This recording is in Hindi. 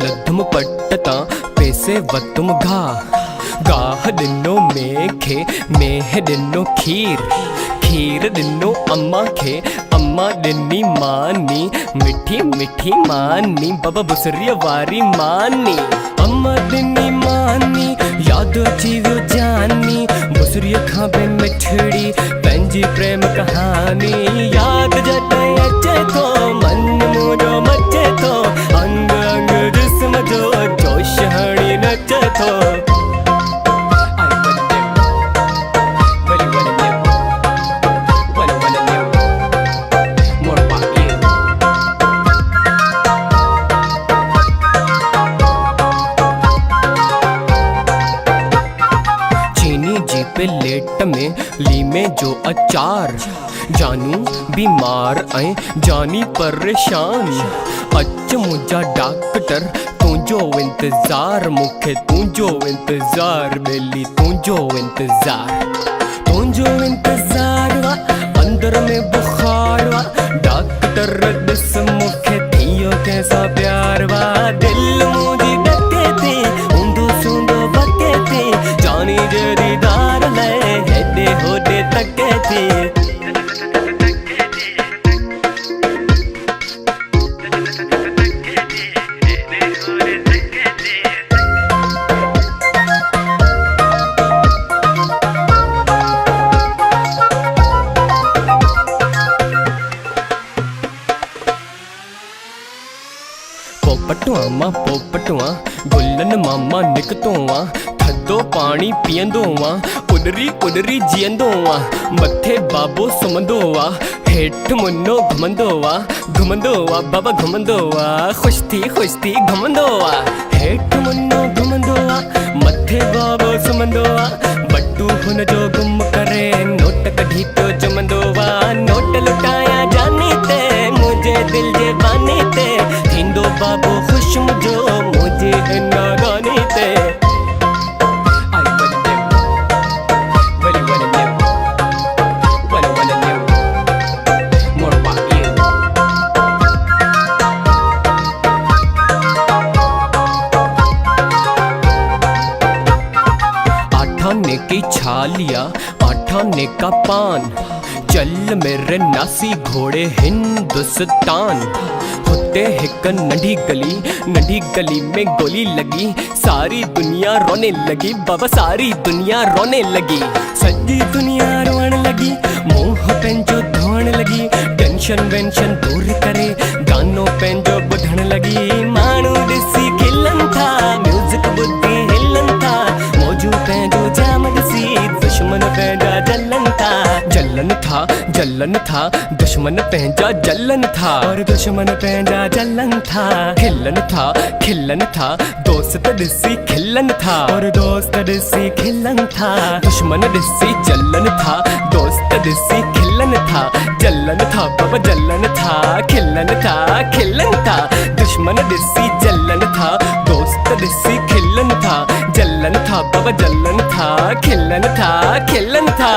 लद्धम पट्टता पैसे वत्तुम गाह दिनो मेखे मेह दिनो खीर दिनो अम्मा दिन्नी मानी मिठी मिठी मानी बाबा बुसरिया वारी मानी अम्मा दिन्नी मानी याद जीवो जानी बुसरिया खाबे मिठड़ी पंजी प्रेम कहानी याद जटे अचे तो मन मोजो मचे तो अंग अंग जिस्म जो जोश हणी नचे तो प्लेट में ली में जो अचार जानू बीमार आए जानी परेशान अच मुझा डॉक्टर तू जो इंतजार मुखे तू जो इंतजार बेली तू जो इंतजार वा अंदर में बुखार वा डॉक्टर दिस मुखे थियो कैसा प्यार वा दिल मुझी डके थी उंदो सुंदो बके थी जानी जरी दार ले हेडे होडे तके थी पोपटुआ गुल्लन मामा निकतोआ थदो पानी पियंदोआ उडरी जियंदोआ मथे बाबो सुमंदोआ हेठ मुन्नो घुमंदोआ बाबा घुमंदोआ खुश थी घुमंदोआ हेठ मुन्नो घुमंदोआ मथे बाबो सुमंदोआ बट्टू हुन जो गुम करे नोट कढी तो चमंदोआ नोट लुटाया जाने ते मुझे दिल जे बाने ते थींदो बाबो खुश मुझो मुझे नागाने ते आठाने की छालिया आठाने का पान चल मेरे नासी घोड़े हिंदुस्तान होते हिक नंढी गली में गोली लगी सारी दुनिया रोने लगी बाबा सारी दुनिया रोने लगी सजी दुनिया रोने लगी मोह पेंजो धोण लगी टेंशन वेंशन दूर करे गानो पेंजो बुधण लगी मानू दिसी खिलन था म्यूजिक बुद्धि हिलन था मौजू पेंजो जाम दिसी दुश्मन पेंजा जलन था दुश्मन पेंजा जलन था और दुश्मन पेंजा जलन था खिलन था दोस्त दिसी खिलन था और दोस्त दिसी खिलन था दुश्मन दिसी जलन था दोस्त दिसी खिलन था जलन था बाबा जलन था खिलन था दुश्मन दिसी जलन था दोस्त दिसी खिलन था जलन था बाबा जलन था खिलन था